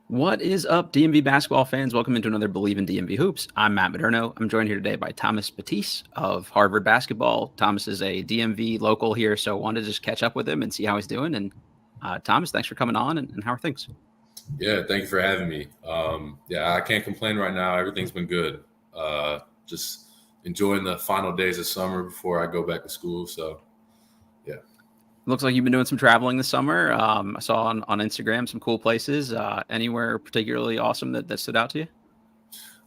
What is up, DMV basketball fans? Welcome into another Believe in DMV Hoops. I'm Matt Maderno. I'm joined here today by Thomas Batties of Harvard Basketball. Thomas is a DMV local here, so wanted to just catch up with him and see how he's doing. And Thomas, thanks for coming on. And how are things? Yeah, thank you for having me. I can't complain right now. Everything's been good. Just enjoying the final days of summer before I go back to school. So, yeah. Looks like you've been doing some traveling this summer. I saw on Instagram some cool places. Anywhere particularly awesome that stood out to you?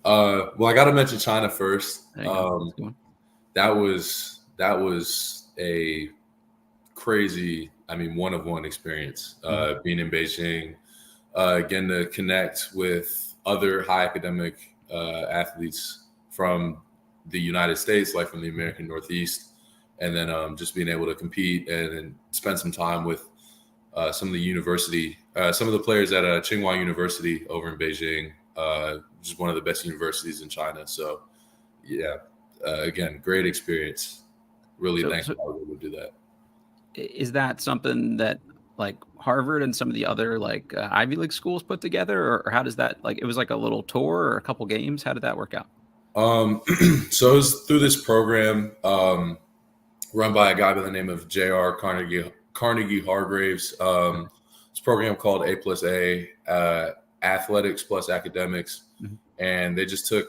Well, I got to mention China first. There you go. That was a crazy, one-of-one experience. Being in Beijing, getting to connect with other high academic athletes from the United States, like from the American Northeast, and then just being able to compete and spend some time with some of the players at Tsinghua University over in Beijing, which is one of the best universities in China. So, again, great experience. Really thankful I was able to do that. Is that something that like Harvard and some of the other like Ivy League schools put together, or how does that it was like a little tour or a couple games? How did that work out? So it was through this program run by a guy by the name of J.R. Carnegie Hargraves. This program called A+A, Athletics plus Academics, and they just they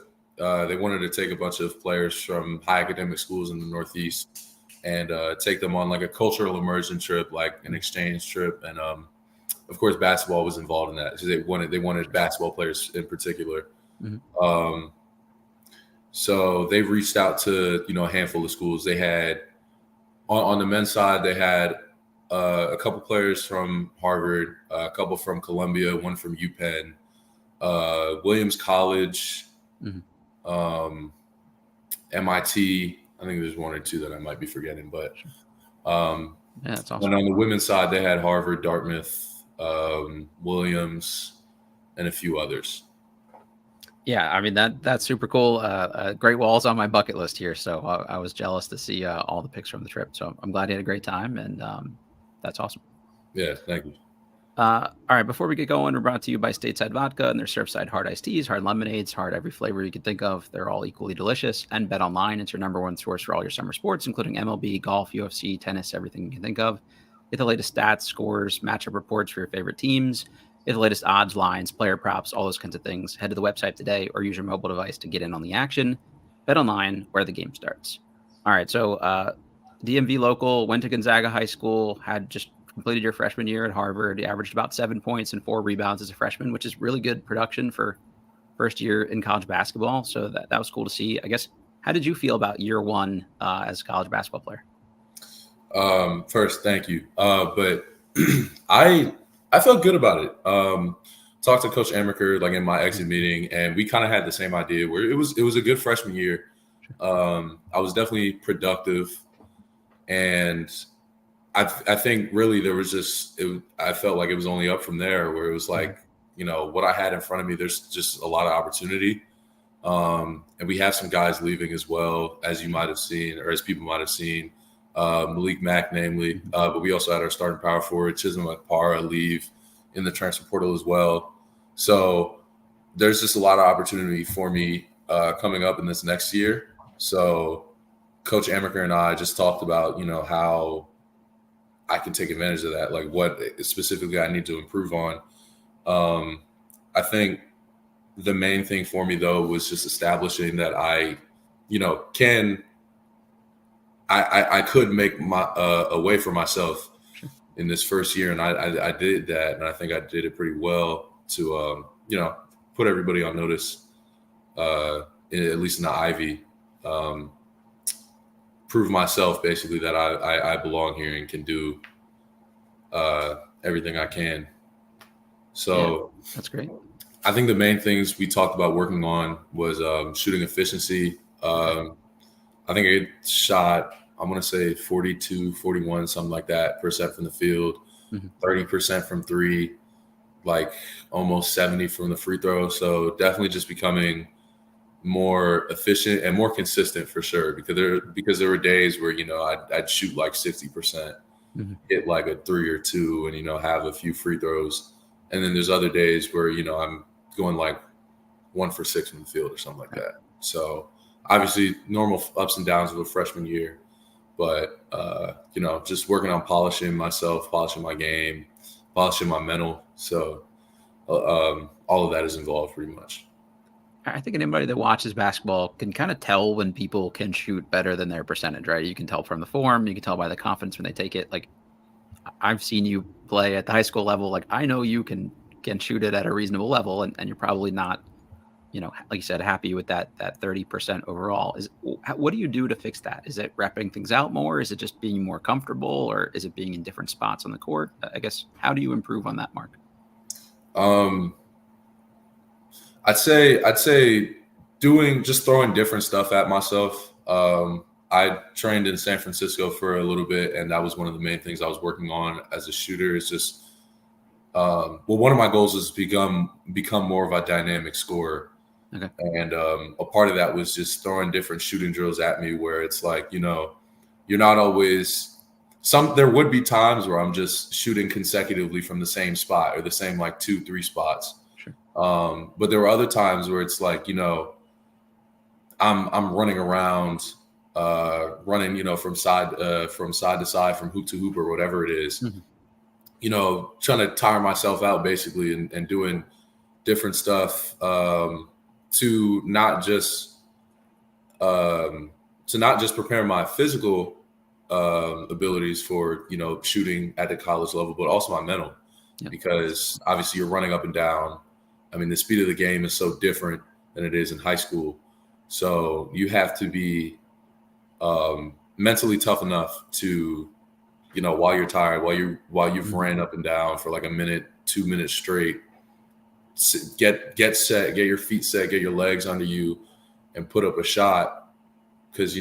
wanted to take a bunch of players from high academic schools in the Northeast and take them on like a cultural immersion trip, like an exchange trip. And of course, basketball was involved in that. So they wanted basketball players in particular. So they reached out to, a handful of schools. They had on the men's side, they had a couple players from Harvard, a couple from Columbia, one from UPenn, Williams College, MIT. I think there's one or two that I might be forgetting, but that's awesome. And on the women's side, they had Harvard, Dartmouth, Williams, and a few others. Yeah, I mean that's super cool. Great Wall's on my bucket list here, so I was jealous to see all the pics from the trip. So I'm glad you had a great time, and that's awesome. Yeah, thank you. All right, before we get going, we're brought to you by Stateside Vodka and their Surfside hard iced teas, hard lemonades, hard every flavor you can think of. They're all equally delicious. And BetOnline, it's your number one source for all your summer sports, including MLB, golf, UFC, tennis, everything you can think of. Get the latest stats, scores, matchup reports for your favorite teams. Get the latest odds, lines, player props, all those kinds of things. Head to the website today or use your mobile device to get in on the action. BetOnline, where the game starts. All right, so DMV local, went to Gonzaga High School, had just completed your freshman year at Harvard. You averaged about 7 points and 4 rebounds as a freshman, which is really good production for first year in college basketball. So that was cool to see. I guess, how did you feel about year one as a college basketball player? First, thank you. But I felt good about it. Talked to Coach Amaker like in my exit meeting, and we kind of had the same idea where it was a good freshman year. I was definitely productive, and I think really there was I felt like it was only up from there, where it was like, what I had in front of me, there's just a lot of opportunity. And we have some guys leaving as well, as you might have seen, or as people might have seen, Malik Mack, namely. But we also had our starting power forward, Chisholm Akpara, leave in the transfer portal as well. So there's just a lot of opportunity for me coming up in this next year. So Coach Amaker and I just talked about, how I can take advantage of that, like what specifically I need to improve on. I think the main thing for me, though, was just establishing that I could make a way for myself in this first year. And I did that. And I think I did it pretty well to, put everybody on notice, at least in the Ivy, prove myself basically that I belong here and can do everything I can. So yeah, that's great. I think the main things we talked about working on was shooting efficiency. I think I shot, I'm going to say 42, 41, something like that % from the field, 30% from three, like almost 70 from the free throw. So definitely just becoming more efficient and more consistent for sure, because there were days where, I'd shoot like 60%, hit like a 3 or 2 and, have a few free throws. And then there's other days where, I'm going like 1 for 6 from the field or something like that. So obviously normal ups and downs of a freshman year, but, just working on polishing myself, polishing my game, polishing my mental. So all of that is involved pretty much. I think anybody that watches basketball can kind of tell when people can shoot better than their percentage, right? You can tell from the form, you can tell by the confidence when they take it. Like, I've seen you play at the high school level. Like, I know you can shoot it at a reasonable level, and you're probably not, like you said, happy with that 30% overall. What do you do to fix that? Is it repping things out more? Is it just being more comfortable, or is it being in different spots on the court? I guess, how do you improve on that, Mark? I'd say throwing different stuff at myself. I trained in San Francisco for a little bit, and that was one of the main things I was working on as a shooter. Is just one of my goals is become more of a dynamic scorer. Okay. And a part of that was just throwing different shooting drills at me, where it's like, you're not always there would be times where I'm just shooting consecutively from the same spot or the same like 2-3 spots. Sure. But there were other times where it's like, I'm running around, from side to side, from hoop to hoop, or whatever it is, trying to tire myself out basically, and doing different stuff to not just prepare my physical abilities for, shooting at the college level, but also my mental, because obviously you're running up and down. I mean, the speed of the game is so different than it is in high school. So you have to be mentally tough enough to, while you're tired, while you've ran up and down for like a minute, 2 minutes straight, get set, get your feet set, get your legs under you, and put up a shot. Because,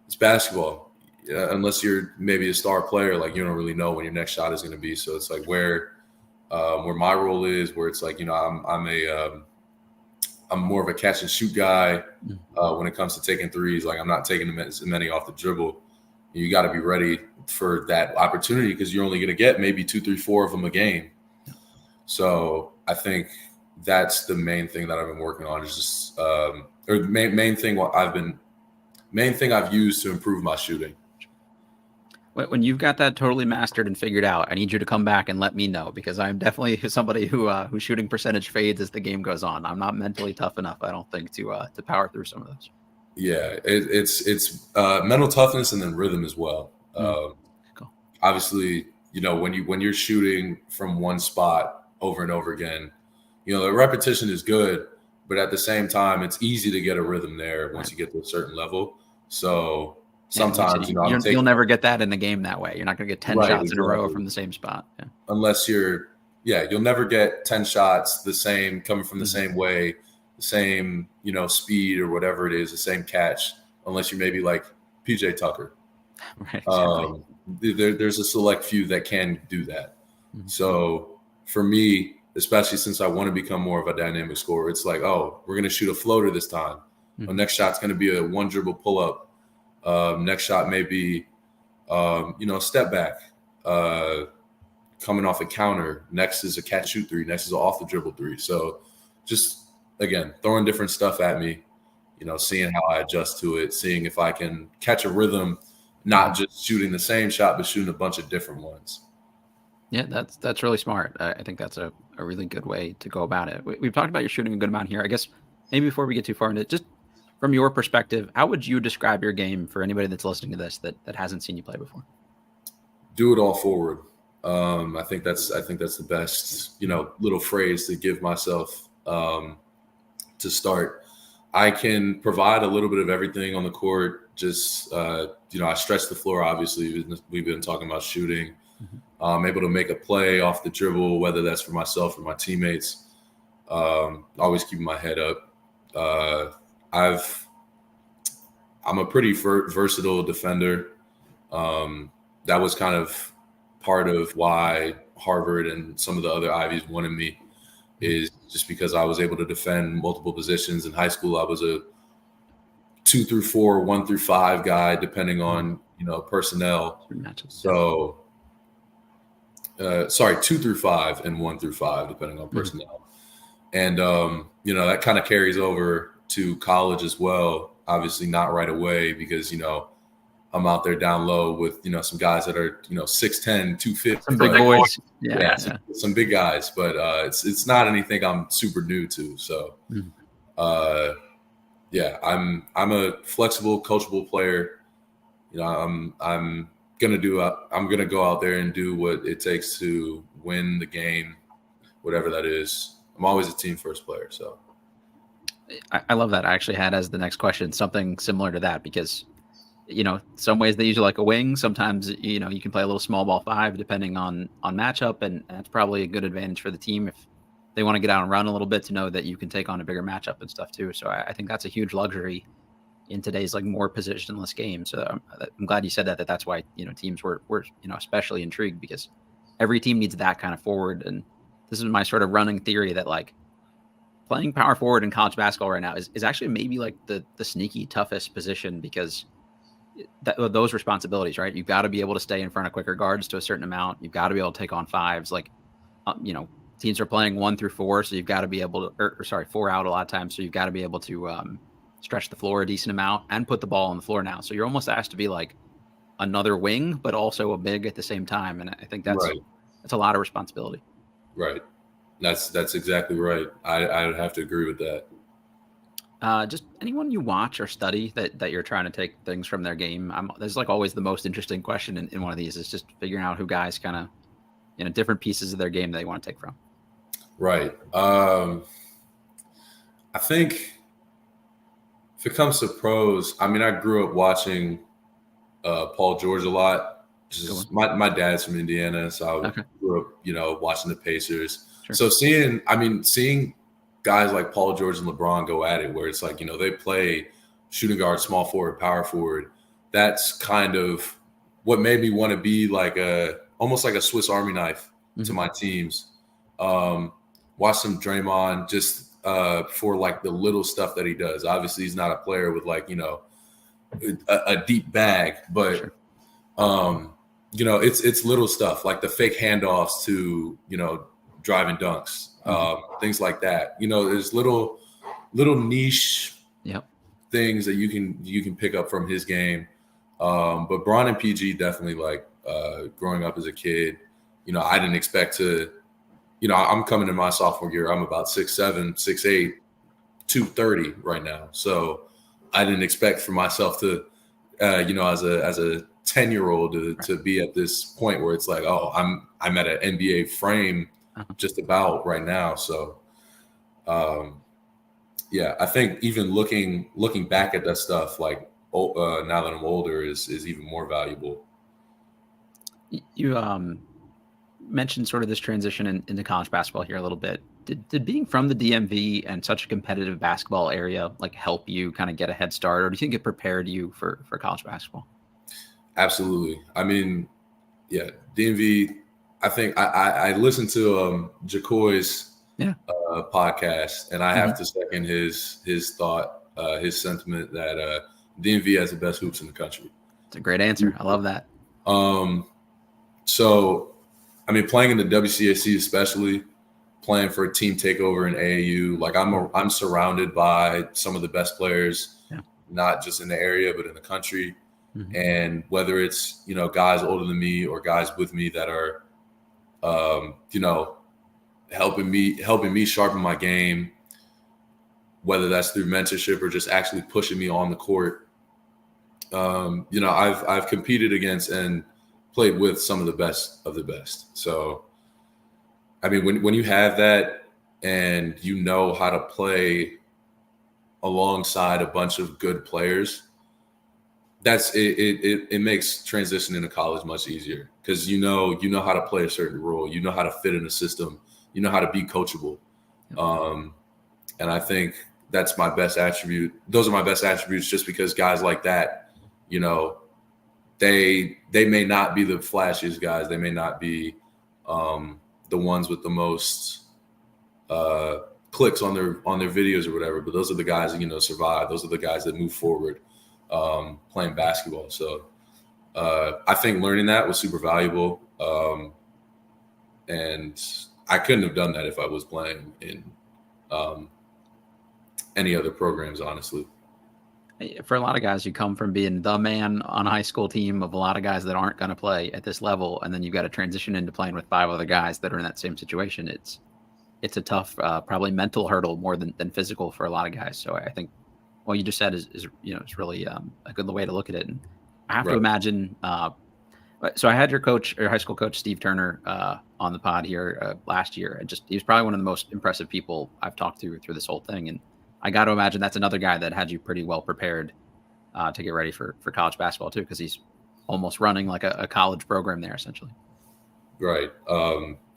it's basketball. Unless you're maybe a star player, like, you don't really know when your next shot is going to be. So it's like where my role is, where it's like, I'm more of a catch and shoot guy when it comes to taking threes. Like, I'm not taking as many off the dribble. You got to be ready for that opportunity, because you're only going to get maybe 2, 3, 4 of them a game. So I think that's the main thing that I've been working on, is just main thing I've used to improve my shooting. When you've got that totally mastered and figured out, I need you to come back and let me know, because I'm definitely somebody whose shooting percentage fades as the game goes on. I'm not mentally tough enough, I don't think, to power through some of those. Yeah, it's mental toughness and then rhythm as well. Cool. Obviously, when you're shooting from one spot over and over again, the repetition is good, but at the same time, it's easy to get a rhythm there once you get to a certain level. So sometimes, you'll never get that in the game that way. You're not going to get 10 shots in a row from the same spot. Yeah. Unless you'll never get 10 shots the same, coming from the same way, the same, speed or whatever it is, the same catch, unless you're maybe like PJ Tucker. Right. Exactly. There's a select few that can do that. So for me, especially since I want to become more of a dynamic scorer, it's like, oh, we're going to shoot a floater this time. The next shot's going to be a one dribble pull up. Next shot may be, step back, coming off a counter. Next is a catch shoot three. Next is an off the dribble three. So just, again, throwing different stuff at me, seeing how I adjust to it, seeing if I can catch a rhythm, not just shooting the same shot, but shooting a bunch of different ones. Yeah, that's really smart. I think that's a really good way to go about it. We've talked about your shooting a good amount here. I guess maybe before we get too far into it, just from your perspective, how would you describe your game for anybody that's listening to this that hasn't seen you play before? Do it all forward. I think that's the best, little phrase to give myself to start. I can provide a little bit of everything on the court. Just, I stretch the floor. Obviously, we've been talking about shooting. I'm able to make a play off the dribble, whether that's for myself or my teammates. Always keeping my head up. I'm a pretty versatile defender. That was kind of part of why Harvard and some of the other Ivies wanted me, is just because I was able to defend multiple positions. In high school, I was a 2 through 4, 1 through 5 guy, depending on, personnel. Matches. So sorry, 2 through 5 and 1 through 5, depending on personnel. And, that kind of carries over to college as well. Obviously not right away because, I'm out there down low with, some guys that are, 6'10", 250. Some big boys. Some big guys, but it's not anything I'm super new to. So, I'm a flexible, coachable player. I'm gonna go out there and do what it takes to win the game, whatever that is. I'm always a team first player. So I love that. I actually had as the next question something similar to that because, some ways they use you like a wing. Sometimes, you can play a little small ball 5 depending on matchup. And that's probably a good advantage for the team if they want to get out and run a little bit to know that you can take on a bigger matchup and stuff too. So I think that's a huge luxury in today's like more positionless game. So I'm glad you said that that's why, teams were, especially intrigued because every team needs that kind of forward. And this is my sort of running theory that like playing power forward in college basketball right now is actually maybe like the sneaky toughest position because those responsibilities, right? You've got to be able to stay in front of quicker guards to a certain amount. You've got to be able to take on 5s. Like, teams are playing 1 through 4. So you've got to be able to, 4 out a lot of times. So you've got to be able to stretch the floor a decent amount and put the ball on the floor now. So you're almost asked to be like another wing, but also a big at the same time. And I think that's a lot of responsibility. Right. That's exactly right. I would have to agree with that. Just anyone you watch or study that you're trying to take things from their game. There's like always the most interesting question in one of these is just figuring out who guys kind of, different pieces of their game they want to take from. Right. I think if it comes to pros, I mean, I grew up watching Paul George a lot. Just my dad's from Indiana, so I grew up, watching the Pacers. Sure. So seeing guys like Paul George and LeBron go at it, where it's like, they play shooting guard, small forward, power forward. That's kind of what made me want to be like almost like a Swiss Army knife to my teams. Watch some Draymond just for like the little stuff that he does. Obviously, he's not a player with like, a deep bag, but it's little stuff like the fake handoffs to, driving dunks, things like that. There's little niche things that you can pick up from his game. But Bron and PG definitely like growing up as a kid, I didn't expect to, I'm coming in my sophomore year. I'm about 6'7", 6'8", 230 right now. So I didn't expect for myself to, as a 10-year-old to be at this point where it's like, oh, I'm at an NBA frame just about right now. So, I think even looking back at that stuff, like now that I'm older is even more valuable. You mentioned sort of this transition into college basketball here a little bit. Did being from the DMV and such a competitive basketball area like help you kind of get a head start, or do you think it prepared you for college basketball? Absolutely. I mean, DMV. I think I listened to Jacoy's podcast, and I have to second his thought, his sentiment that DMV has the best hoops in the country. It's a great answer. I love that. So, I mean, playing in the WCAC, especially playing for a team takeover in AAU, like I'm surrounded by some of the best players, not just in the area but in the country. And whether it's guys older than me or guys with me that are helping me sharpen my game, whether that's through mentorship or just actually pushing me on the court. I've competed against and played with some of the best of the best. So, I mean, when you have that and you know how to play alongside a bunch of good players, that's it makes transition into college much easier because you know how to play a certain role, you know how to fit in a system, you know how to be coachable. And I think that's my best attribute. Those are my best attributes just because guys like that, they may not be the flashiest guys. They may not be the ones with the most clicks on their videos or whatever, but those are the guys that, survive. Those are the guys that move forward playing basketball. So I think learning that was super valuable. And I couldn't have done that if I was playing in any other programs, honestly. For a lot of guys, you come from being the man on a high school team of a lot of guys that aren't going to play at this level, and then you've got to transition into playing with 5 other guys that are in that same situation. It's a tough, probably mental hurdle more than physical for a lot of guys. So I think what you just said is it's really a good way to look at it. And I have to imagine. So I had your high school coach, Steve Turner, on the pod here last year. And he was probably one of the most impressive people I've talked to through this whole thing. And I got to imagine that's another guy that had you pretty well prepared to get ready for college basketball too, because he's almost running like a college program there essentially. Right.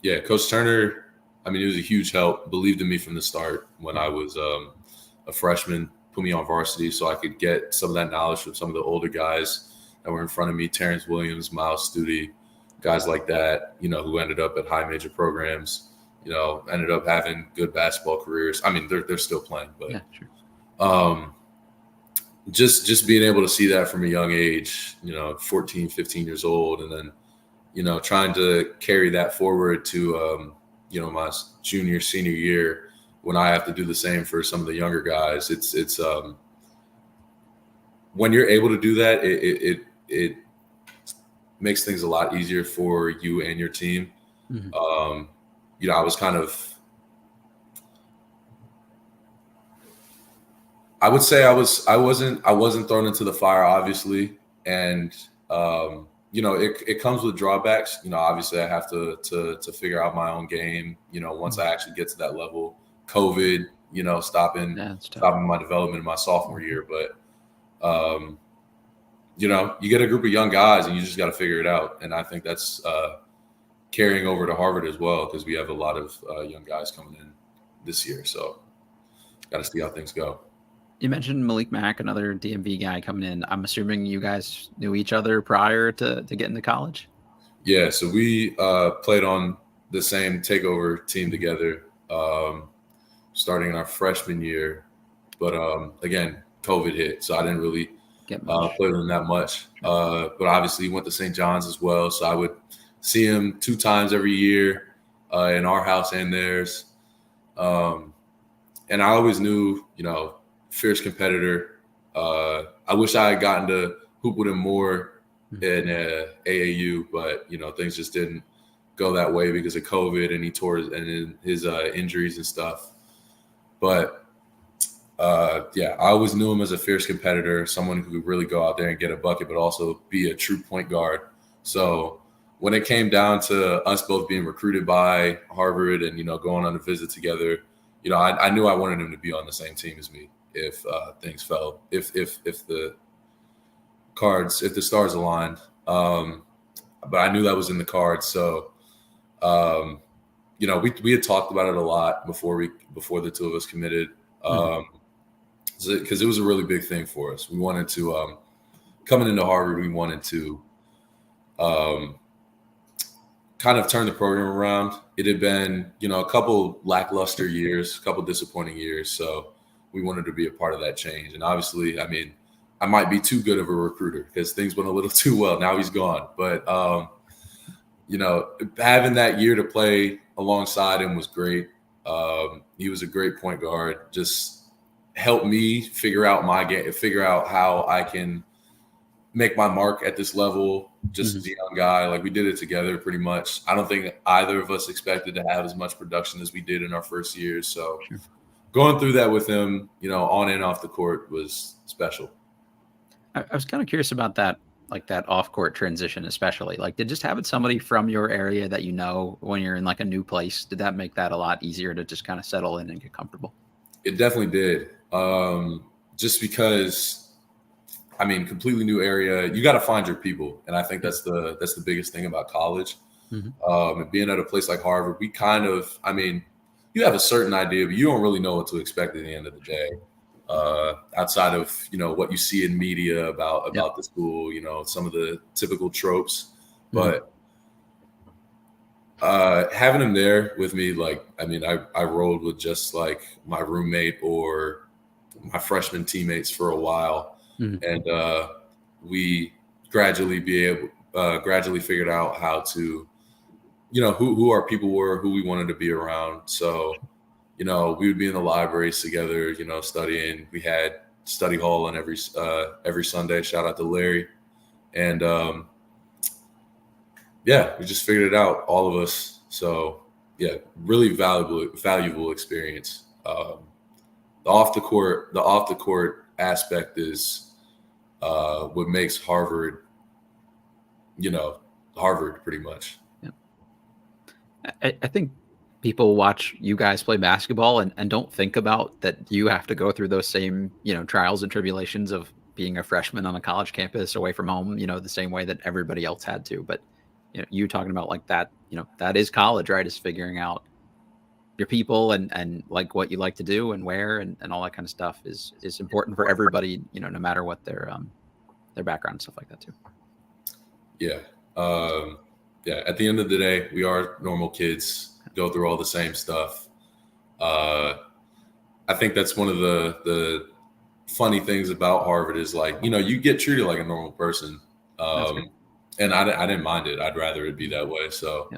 Yeah. Coach Turner, I mean, he was a huge help, believed in me from the start when I was a freshman, put me on varsity so I could get some of that knowledge from some of the older guys that were in front of me, Terrence Williams, Miles Studi, guys like that, who ended up at high major programs, ended up having good basketball careers. I mean, they're still playing, but yeah, sure. Just being able to see that from a young age, 14, 15 years old, and then, trying to carry that forward to, my junior, senior year when I have to do the same for some of the younger guys. It's when you're able to do that, it makes things a lot easier for you and your team. Mm-hmm. I was I would say I wasn't thrown into the fire, obviously. And, it comes with drawbacks. Obviously I have to figure out my own game, once I actually get to that level. COVID, stopping my development in my sophomore year. But, you get a group of young guys and you just got to figure it out. And I think that's carrying over to Harvard as well, because we have a lot of young guys coming in this year. So got to see how things go. You mentioned Malik Mack, another DMV guy coming in. I'm assuming you guys knew each other prior to getting to college? Yeah, so we played on the same takeover team together starting in our freshman year. But, again, COVID hit, so I didn't really play with him that much. But obviously he went to St. John's as well, so I would see him 2 times every year in our house and theirs. And I always knew, fierce competitor. I wish I had gotten to hoop with him more in AAU, but things just didn't go that way because of COVID, and he tore his injuries and stuff. But I always knew him as a fierce competitor, someone who could really go out there and get a bucket, but also be a true point guard. So when it came down to us both being recruited by Harvard and going on a visit together, I knew I wanted him to be on the same team as me. If things fell, if the stars aligned, but I knew that was in the cards. So, we had talked about it a lot before the two of us committed, because it was a really big thing for us. We wanted to coming into Harvard. We wanted to kind of turn the program around. It had been a couple lackluster years, a couple disappointing years. So we wanted to be a part of that change. And obviously, I mean, I might be too good of a recruiter because things went a little too well. Now he's gone. But, having that year to play alongside him was great. He was a great point guard, just helped me figure out my game, figure out how I can make my mark at this level, just as a young guy. Like, we did it together pretty much. I don't think either of us expected to have as much production as we did in our first year. So going through that with him, on and off the court was special. I was kind of curious about that, like that off-court transition, especially. Like, did just having somebody from your area that when you're in like a new place, did that make that a lot easier to just kind of settle in and get comfortable? It definitely did. Just because, I mean, completely new area, you got to find your people, and I think that's the biggest thing about college. And being at a place like Harvard, we kind of, I mean, you have a certain idea, but you don't really know what to expect at the end of the day. Outside of, what you see in media about the school, some of the typical tropes, but having him there with me, like, I mean, I rolled with just like my roommate or my freshman teammates for a while. And we gradually figured out how to who our people were, who we wanted to be around. So, we would be in the libraries together, studying. We had study hall on every Sunday. Shout out to Larry. And we just figured it out, all of us. So yeah, really valuable experience. The off the court aspect is what makes Harvard, Harvard pretty much. Yeah. I think people watch you guys play basketball and don't think about that you have to go through those same, trials and tribulations of being a freshman on a college campus away from home, the same way that everybody else had to. But, you talking about like that, that is college, right? Is figuring out your people and like what you like to do and where and all that kind of stuff is important for everybody, no matter what their background and stuff like that too. Yeah. At the end of the day, we are normal kids, go through all the same stuff. I think that's one of the funny things about Harvard is like, you get treated like a normal person. And I didn't mind it. I'd rather it be that way. So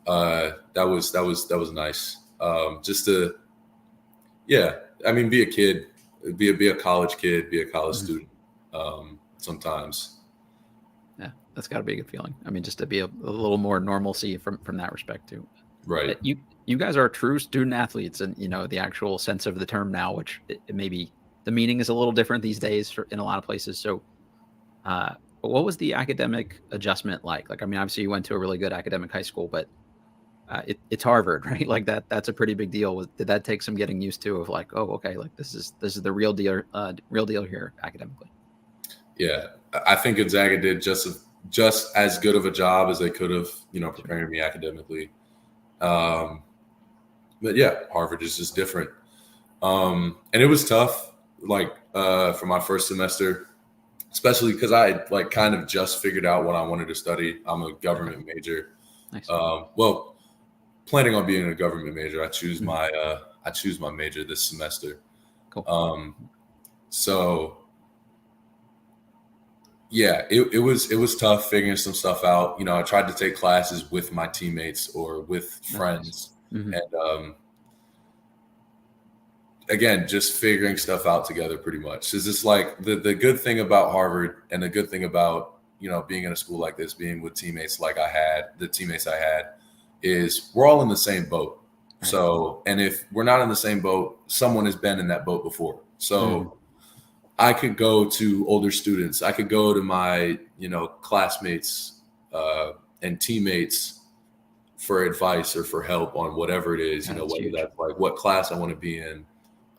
that was nice. Just to, be a kid, be a college kid, be a college student sometimes. Yeah, that's got to be a good feeling. I mean, just to be a little more normalcy from that respect too. Right. You guys are true student athletes, and the actual sense of the term now, which it maybe the meaning is a little different these days in a lot of places. So, what was the academic adjustment like? Like, I mean, obviously you went to a really good academic high school, but it's Harvard, right? Like that's a pretty big deal. Did that take some getting used to of like, oh, okay, like this is the real deal here academically? Yeah, I think Gonzaga did just as good of a job as they could have, preparing me academically. But yeah, Harvard is just different. And it was tough, like for my first semester, especially because I like kind of just figured out what I wanted to study. I'm a government major. Nice. Planning on being a government major. I choose my major this semester. Cool. So yeah, it was tough figuring some stuff out. I tried to take classes with my teammates or with friends. Mm-hmm. And again, just figuring stuff out together pretty much. It's just like the good thing about Harvard and the good thing about, being in a school like this, being with teammates like the teammates I had, is we're all in the same boat. Right. So, and if we're not in the same boat, someone has been in that boat before. So I could go to older students. I could go to my, classmates and teammates for advice or for help on whatever it is, whether huge. That's like what class I want to be in,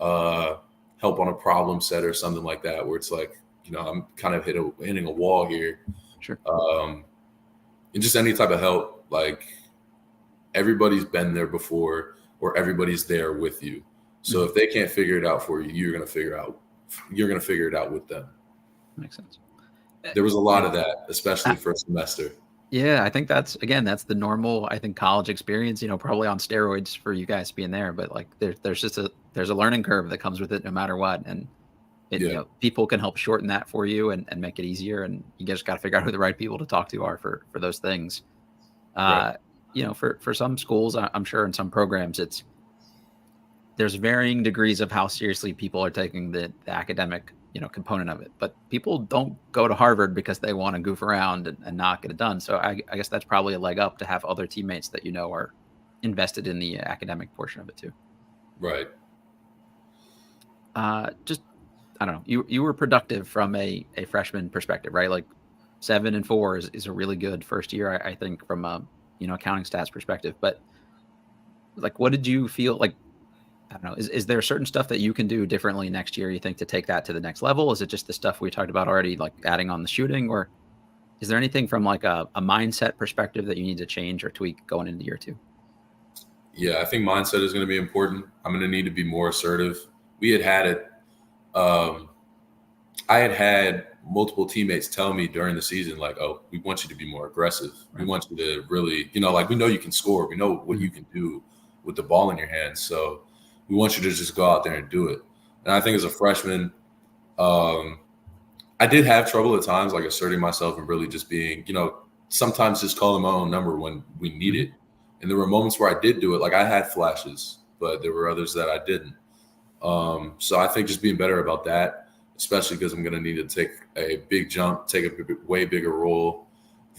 help on a problem set or something like that, where it's like, I'm kind of hitting a wall here. Sure. And just any type of help, like everybody's been there before or everybody's there with you. So if they can't figure it out for you, you're going to figure it out with them. Makes sense. There was a lot of that, especially first semester. Yeah, I think that's the normal, I think, college experience, probably on steroids for you guys being there, but like there's a learning curve that comes with it no matter what. And people can help shorten that for you and make it easier. And you just got to figure out who the right people to talk to are for those things. Right. For some schools, I'm sure in some programs, there's varying degrees of how seriously people are taking the academic, component of it. But people don't go to Harvard because they want to goof around and not get it done. So I guess that's probably a leg up to have other teammates that are invested in the academic portion of it too. Right. Just, I don't know. You were productive from a freshman perspective, right? Like 7-4 is a really good first year, I think, from a accounting stats perspective. But like, what did you feel like? I don't know. Is there certain stuff that you can do differently next year, you think, to take that to the next level? Is it just the stuff we talked about already, like adding on the shooting? Or is there anything from like a mindset perspective that you need to change or tweak going into year 2? Yeah, I think mindset is going to be important. I'm going to need to be more assertive. We had it. I had multiple teammates tell me during the season, like, oh, we want you to be more aggressive. Right. We want you to really, like, we know you can score. We know what you can do with the ball in your hands. So we want you to just go out there and do it. And I think as a freshman, I did have trouble at times, like asserting myself and really just being, sometimes just calling my own number when we need it. And there were moments where I did do it. Like I had flashes, but there were others that I didn't. So I think just being better about that, especially because I'm going to need to take a big jump, take a way bigger role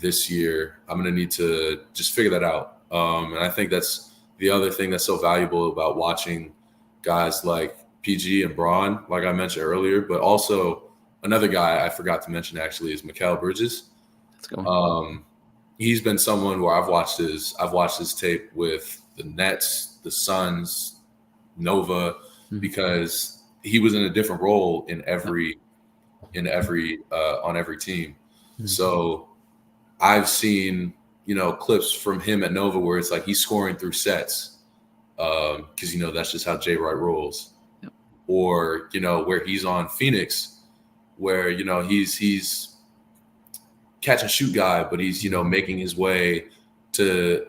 this year. I'm going to need to just figure that out. And I think that's the other thing that's so valuable about watching guys like PG and Braun, like I mentioned earlier, but also another guy I forgot to mention actually is Mikal Bridges. Let's go. He's been someone where I've watched his tape with the Nets, the Suns, Nova, because he was in a different role in every on every team. So I've seen, clips from him at Nova where it's like he's scoring through sets because, that's just how Jay Wright rolls. Yep. Or, where he's on Phoenix where, he's catch and shoot guy, but he's, making his way to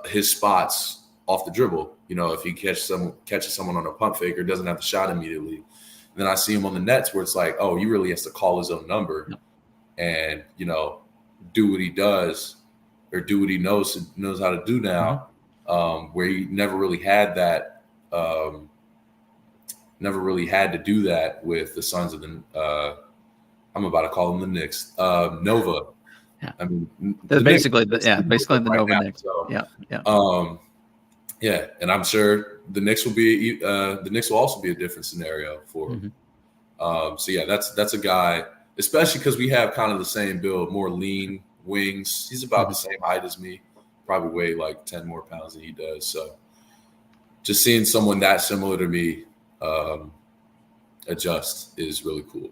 his spots off the dribble. If he catches someone on a pump fake or doesn't have the shot immediately. And then I see him on the Nets where it's like, oh, he really has to call his own number and, do what he does or do what he knows how to do now, where he never really had that, never really had to do that with the Suns of the I'm about to call them the Knicks, Nova. Yeah. I mean, basically the Nova Knicks. So, yeah, and I'm sure the Knicks will also be a different scenario for him. So yeah, that's a guy, especially because we have kind of the same build, more lean wings. He's about the same height as me, probably weigh like 10 more pounds than he does. So just seeing someone that similar to me adjust is really cool.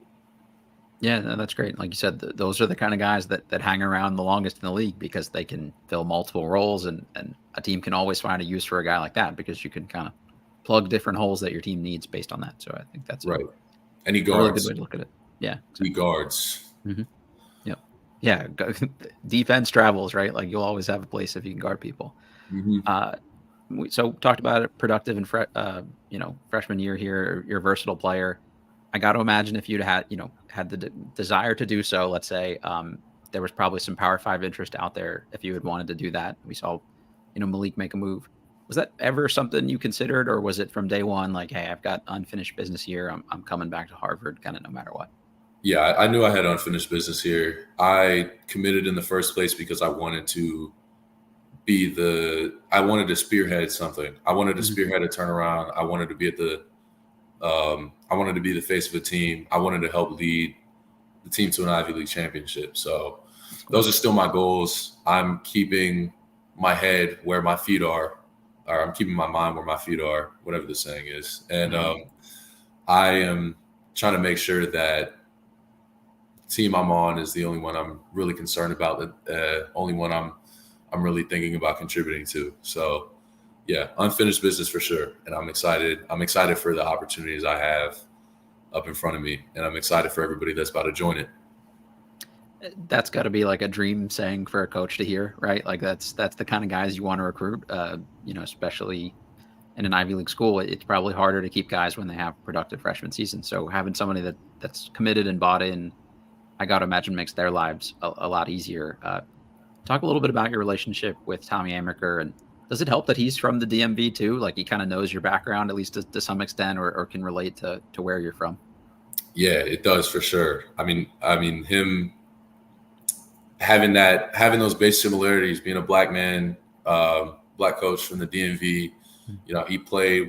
Yeah, no, that's great. Like you said, those are the kind of guys that hang around the longest in the league because they can fill multiple roles, and a team can always find a use for a guy like that because you can kind of plug different holes that your team needs based on that. So I think that's right. And he guards. A really good way to look at it. Yeah, exactly. He guards. Yep. Yeah, defense travels, right? Like you'll always have a place if you can guard people. So talked about it, productive and freshman year here. You're a versatile player. I got to imagine if you'd had the desire to do so, let's say there was probably some Power 5 interest out there if you had wanted to do that. We saw, Malik make a move. Was that ever something you considered, or was it from day one like, hey, I've got unfinished business here. I'm coming back to Harvard kind of no matter what? Yeah, I knew I had unfinished business here. I committed in the first place because I wanted to spearhead something. I wanted to spearhead a turnaround. I wanted to be I wanted to be the face of a team. I wanted to help lead the team to an Ivy League championship. So those are still my goals. I'm keeping my head where my feet are, or I'm keeping my mind where my feet are, whatever the saying is. And I am trying to make sure that the team I'm on is the only one I'm really concerned about, the only one I'm really thinking about contributing to. So yeah, unfinished business for sure. And I'm excited. I'm excited for the opportunities I have up in front of me. And I'm excited for everybody that's about to join it. That's got to be like a dream saying for a coach to hear, right? Like that's the kind of guys you want to recruit, especially in an Ivy League school. It's probably harder to keep guys when they have productive freshman season. So having somebody that's committed and bought in, I got to imagine makes their lives a lot easier. Talk a little bit about your relationship with Tommy Amaker, and does it help that he's from the DMV too? Like he kind of knows your background, at least to some extent, or can relate to where you're from? Yeah, it does for sure. I mean him having those base similarities, being a black man, black coach from the DMV, he played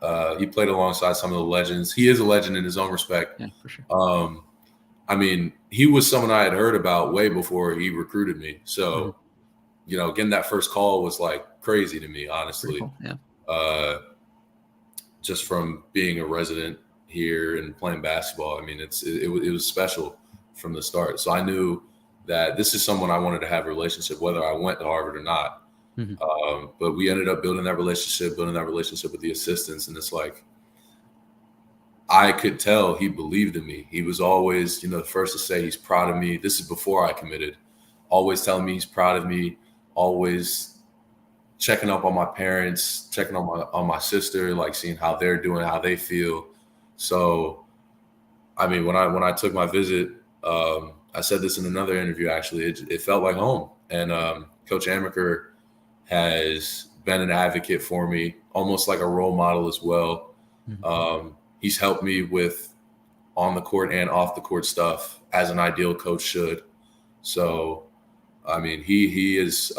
alongside some of the legends. He is a legend in his own respect. Yeah, for sure. He was someone I had heard about way before he recruited me. So, getting that first call was like crazy to me, honestly. Cool. Yeah. Just from being a resident here and playing basketball. I mean, it was special from the start. So I knew that this is someone I wanted to have a relationship, whether I went to Harvard or not. But we ended up building that relationship with the assistants. And it's like, I could tell he believed in me. He was always, the first to say he's proud of me. This is before I committed. Always telling me he's proud of me. Always checking up on my parents, checking on my sister, like seeing how they're doing, how they feel. So, I mean, when I took my visit, I said this in another interview. Actually, it felt like home. And Coach Amaker has been an advocate for me, almost like a role model as well. He's helped me with on the court and off the court stuff as an ideal coach should. So, I mean, he has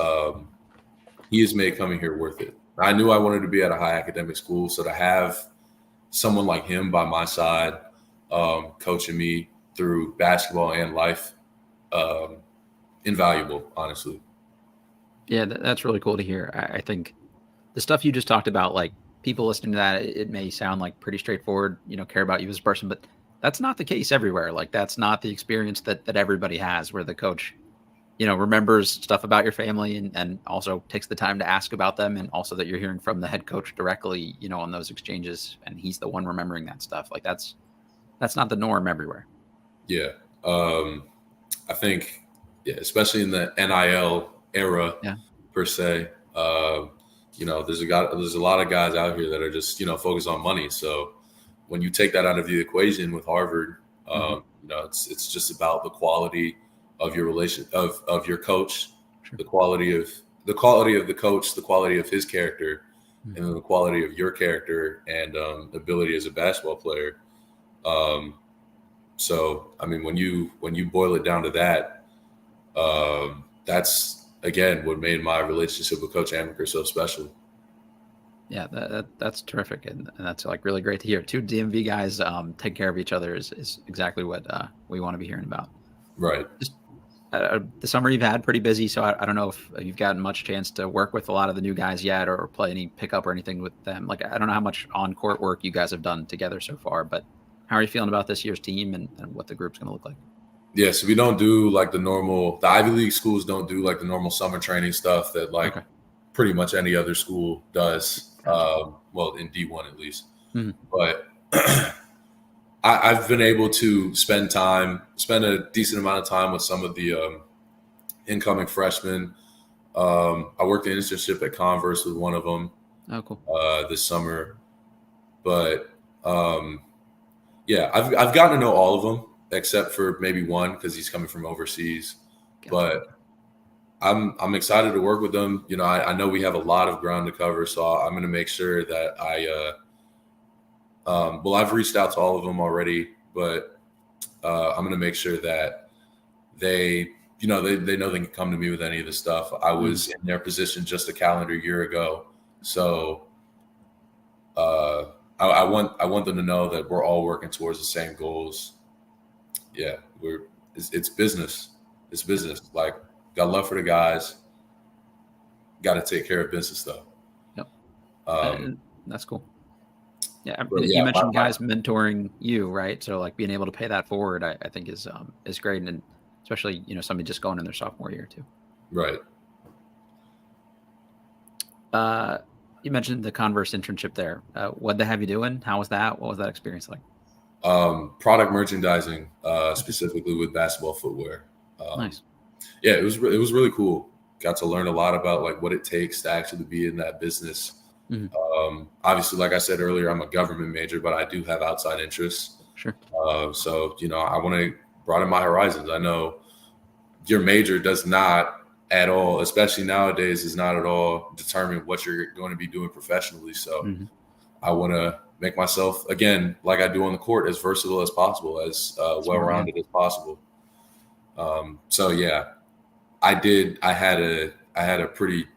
made coming here worth it. I knew I wanted to be at a high academic school, so to have someone like him by my side, coaching me through basketball and life, invaluable, honestly. Yeah, that's really cool to hear. I think the stuff you just talked about, like people listening to that, it may sound like pretty straightforward, care about you as a person, but that's not the case everywhere. Like that's not the experience that everybody has where the coach, remembers stuff about your family and also takes the time to ask about them. And also that you're hearing from the head coach directly, on those exchanges. And he's the one remembering that stuff. Like that's not the norm everywhere. Yeah. I think, especially in the NIL era, per se, there's a lot of guys out here that are just, focused on money. So when you take that out of the equation with Harvard, it's just about the quality of your of your coach, the quality of the coach, the quality of his character, and then the quality of your character and ability as a basketball player. So, I mean, when you boil it down to that, that's again what made my relationship with Coach Amaker so special. Yeah, that's terrific, and that's like really great to hear. Two DMV guys take care of each other is exactly what we want to be hearing about. Right. Just, the summer you've had pretty busy, so I don't know if you've gotten much chance to work with a lot of the new guys yet, or play any pickup or anything with them. Like I don't know how much on-court work you guys have done together so far, but how are you feeling about this year's team and what the group's going to look like? Yeah, so we don't do like the Ivy League schools don't do like the normal summer training stuff that pretty much any other school does. Well, in D1 at least. But I've been able to spend a decent amount of time with some of the incoming freshmen. I worked an internship at Converse with one of them. Oh, cool. This summer. But I've gotten to know all of them except for maybe one because he's coming from overseas. Gotcha. But I'm excited to work with them. I know we have a lot of ground to cover, so I'm going to make sure that I've reached out to all of them already, but I'm going to make sure that they know they can come to me with any of this stuff. I was in their position just a calendar year ago, so I want them to know that we're all working towards the same goals. Yeah, it's business. It's business. Like, got love for the guys. Got to take care of business though. Yep. That's cool. Yeah, you mentioned guys mentoring you, right? So like being able to pay that forward, I think is great, and especially somebody just going in their sophomore year too. Right. You mentioned the Converse internship there. What'd they have you doing? How was that? What was that experience like? Product merchandising, specifically with basketball footwear. Nice. Yeah, it was really cool. Got to learn a lot about like what it takes to actually be in that business. Obviously, like I said earlier, I'm a government major, but I do have outside interests. Sure. So I want to broaden my horizons. I know your major does not at all, especially nowadays, is not at all determine what you're going to be doing professionally. So I want to make myself, again, like I do on the court, as versatile as possible, as well-rounded as possible. So yeah, I had a pretty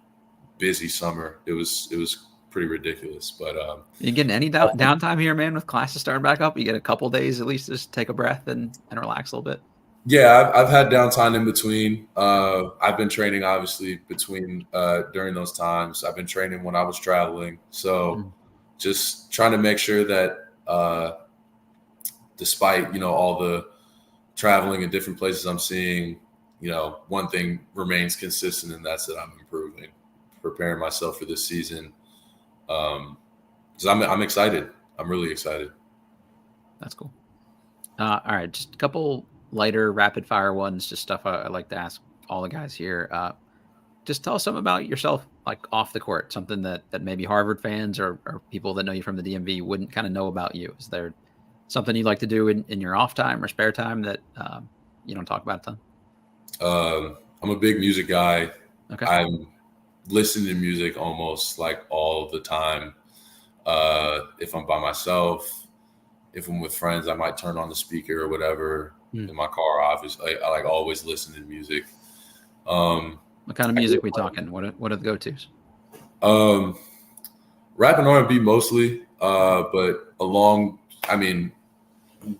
busy summer. It was pretty ridiculous, but you getting any downtime here, man? With classes starting back up, you get a couple days at least to just take a breath and relax a little bit. Yeah, I've had downtime in between. I've been training obviously between during those times. I've been training when I was traveling, so just trying to make sure that despite all the traveling in different places I'm seeing, one thing remains consistent, and that's that I'm improving, preparing myself for this season. Because I'm excited. I'm really excited. That's cool. All right, just a couple lighter rapid fire ones, just stuff I like to ask all the guys here. Just tell us something about yourself, like off the court, something that maybe Harvard fans or people that know you from the DMV wouldn't kind of know about you. Is there something you like to do in your off time or spare time that you don't talk about a ton? I'm a big music guy. Okay. listening to music almost like all the time. If I'm by myself, if I'm with friends, I might turn on the speaker or whatever. In my car, obviously, I like always listen to music. What kind of music we talking? What are the go-tos? Rap and R&B mostly, but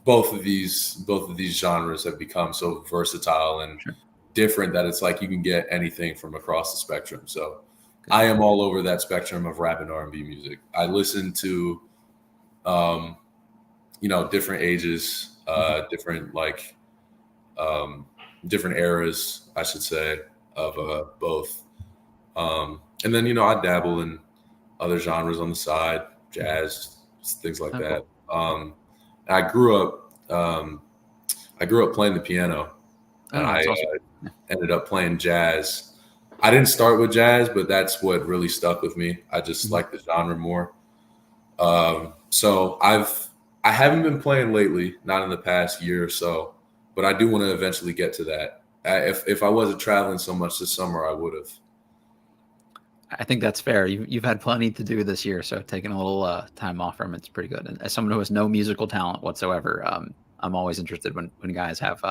both of these genres have become so versatile and different that it's like you can get anything from across the spectrum. So I am all over that spectrum of rap and R&B music. I listen to, different ages, different eras, I should say, of both. And then, I dabble in other genres on the side, jazz, things like that. I grew up playing the piano, and I ended up playing jazz. I didn't start with jazz, but that's what really stuck with me. I just like the genre more. So I haven't been playing lately, not in the past year or so, but I do want to eventually get to that. If I wasn't traveling so much this summer, I would have. I think that's fair. You've had plenty to do this year, so taking a little time off from it's pretty good. And as someone who has no musical talent whatsoever, I'm always interested when guys have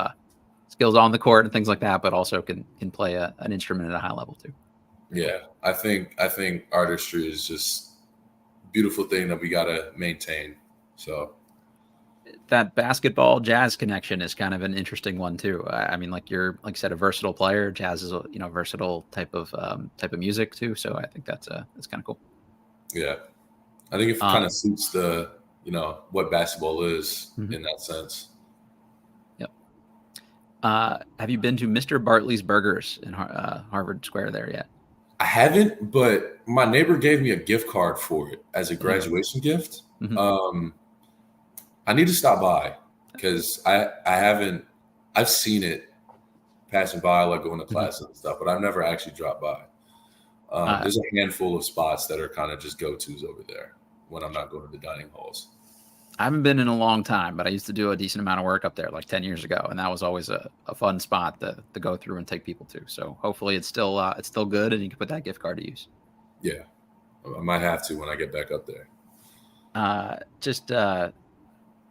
skills on the court and things like that, but also can play an instrument at a high level too. Yeah, I think artistry is just a beautiful thing that we got to maintain. So that basketball jazz connection is kind of an interesting one too. I mean, like you're, like you said, a versatile player. Jazz is a versatile type of music too. So I think that's kind of cool. Yeah, I think it kind of suits the what basketball is in that sense. Yep. Have you been to Mr. Bartley's Burgers in Harvard Square there yet? I haven't, but my neighbor gave me a gift card for it as a graduation gift. I need to stop by because I haven't. I've seen it passing by, like going to classes and stuff, but I've never actually dropped by. There's a handful of spots that are kind of just go-tos over there when I'm not going to the dining halls. I haven't been in a long time, but I used to do a decent amount of work up there like 10 years ago, and that was always a fun spot to go through and take people to. So hopefully it's still good, and you can put that gift card to use. Yeah, I might have to when I get back up there.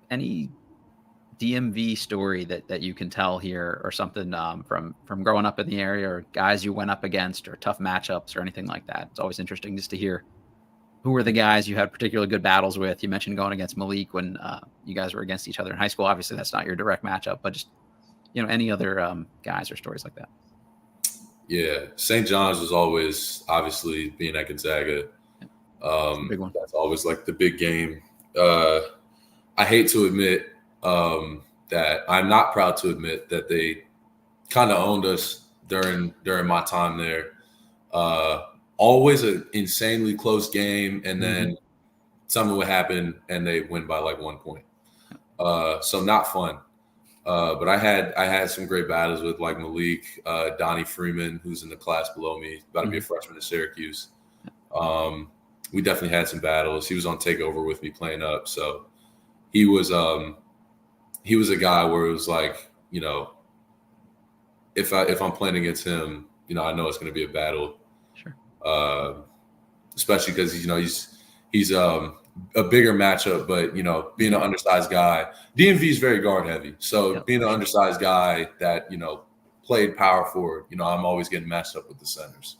Any DMV story that you can tell here, or something from growing up in the area, or guys you went up against, or tough matchups, or anything like that? It's always interesting just to hear who were the guys you had particularly good battles with. You mentioned going against Malik when you guys were against each other in high school. Obviously, that's not your direct matchup, but just any other guys or stories like that. Yeah, St. John's was always, obviously, being at Gonzaga. Big one. That's always like the big game. I hate to admit that I'm not proud to admit that they kind of owned us during my time there. Always an insanely close game, and then something would happen and they win by like 1 point. So not fun. But I had some great battles with like Malik, Donnie Freeman, who's in the class below me, about to be a freshman at Syracuse. We definitely had some battles. He was on takeover with me playing up, so he was a guy where it was like, if I'm playing against him, I know it's going to be a battle. Sure. Especially because he's a bigger matchup, but being an undersized guy, DMV is very guard heavy. So being an undersized guy that played power forward, I'm always getting matched up with the centers.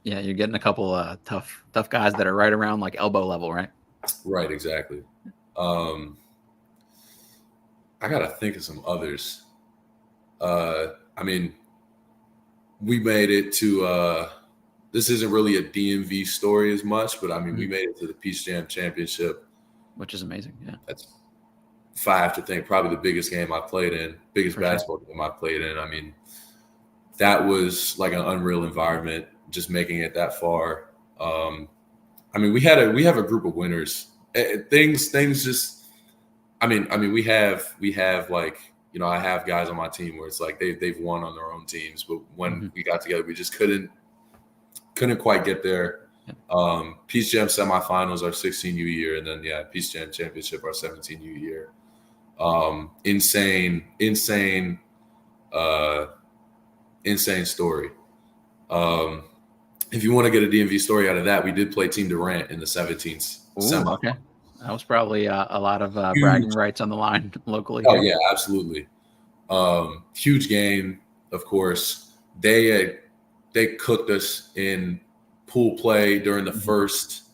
Yeah, you're getting a couple tough guys that are right around like elbow level, right? Right, exactly. I gotta think of some others. We made it to. This isn't really a DMV story as much, but we made it to the Peach Jam Championship, which is amazing. Yeah, that's, if I have to think, probably the biggest game I played in, biggest basketball game I played in. That was like an unreal environment. Just making it that far. We have a group of winners. Things just. We have like, I have guys on my team where it's like they've won on their own teams, but when we got together, we just couldn't quite get there. Peach Jam semifinals our 16U year, and then Peach Jam championship our 17U year. Insane story. if you want to get a DMV story out of that, we did play Team Durant in the 17th semi. Okay. That was probably a lot of Huge. bragging rights on the line locally. Oh, yeah, absolutely. Huge game, of course. They cooked us in pool play during the first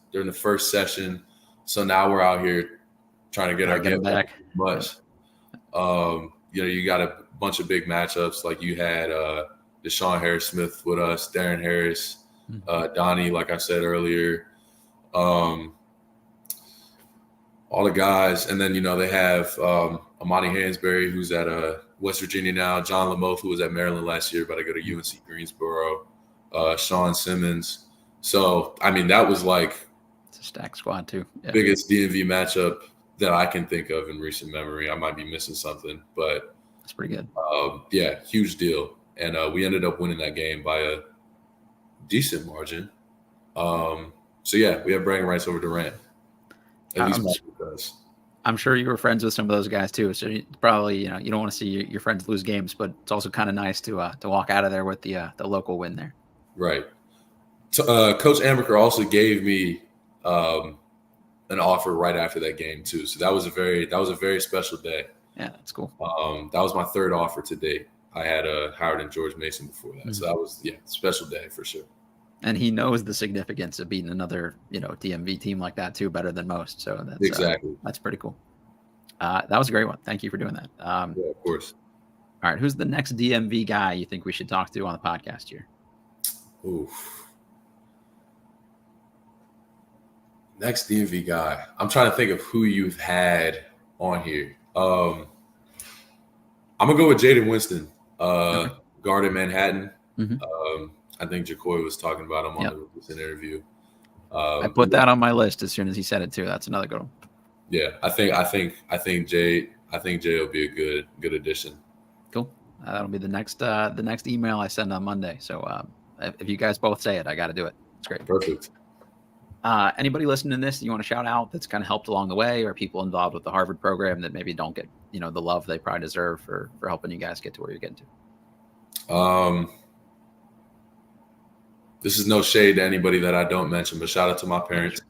session. So now we're out here trying to get our get back. Much. You got a bunch of big matchups. Like you had Deshaun Harris-Smith with us, Darren Harris, Donnie, like I said earlier. All the guys. And then, they have Amani Hansberry, who's at West Virginia now, John Lamoth, who was at Maryland last year, but I go to UNC Greensboro, Sean Simmons. So, I mean, that was like it's a stacked squad too. Yeah. Biggest DMV matchup that I can think of in recent memory. I might be missing something, but that's pretty good. Yeah, huge deal. And we ended up winning that game by a decent margin. So, yeah, we have bragging rights over Durant. At least because I'm sure you were friends with some of those guys too. So probably, you don't want to see your friends lose games, but it's also kind of nice to walk out of there with the local win there. Right. Coach Amaker also gave me an offer right after that game too. So that was a very special day. Yeah, that's cool. That was my third offer to date. I had Howard and George Mason before that. Mm-hmm. So that was special day for sure. And he knows the significance of beating another, DMV team like that too, better than most. So that's exactly that's pretty cool. That was a great one. Thank you for doing that. Yeah, of course. All right, who's the next DMV guy you think we should talk to on the podcast here? Oof. Next DMV guy. I'm trying to think of who you've had on here. I'm gonna go with Jaden Winston, guard in Manhattan. Mm-hmm. I think JaCoy was talking about him on the recent interview. I put that on my list as soon as he said it too. That's another good one. Yeah, I think Jay will be a good addition. Cool. That'll be the next email I send on Monday. So if you guys both say it, I got to do it. It's great. Perfect. Anybody listening to this you want to shout out that's kind of helped along the way, or people involved with the Harvard program that maybe don't get the love they probably deserve for helping you guys get to where you're getting to? This is no shade to anybody that I don't mention, but shout out to my parents.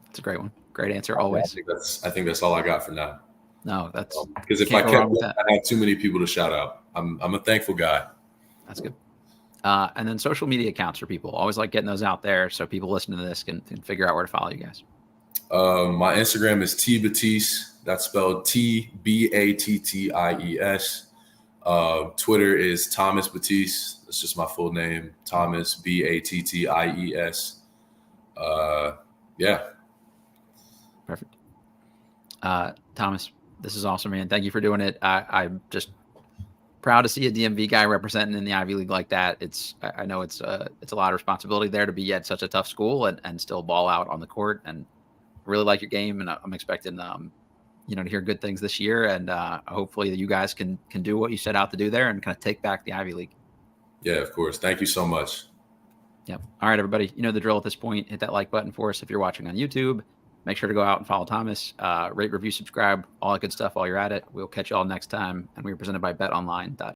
It's a great one. Great answer always. I think that's all I got for now. No, that's because if I kept I had too many people to shout out. I'm a thankful guy. That's good. And then social media accounts for people. Always like getting those out there so people listening to this can figure out where to follow you guys. My Instagram is tbattis. That's spelled TBATTIES. Twitter is Thomas Batties. That's just my full name, Thomas BATTIES. Yeah. Perfect. Thomas, this is awesome, man. Thank you for doing it. I'm just proud to see a DMV guy representing in the Ivy League like that. I know it's a lot of responsibility there to be at such a tough school and still ball out on the court. And really like your game, and I'm expecting to hear good things this year. And hopefully you guys can do what you set out to do there and kind of take back the Ivy League. Yeah, of course. Thank you so much. Yep. All right, everybody. You know the drill at this point. Hit that like button for us if you're watching on YouTube. Make sure to go out and follow Thomas. Rate, review, subscribe, all that good stuff while you're at it. We'll catch you all next time. And we are presented by betonline.ag.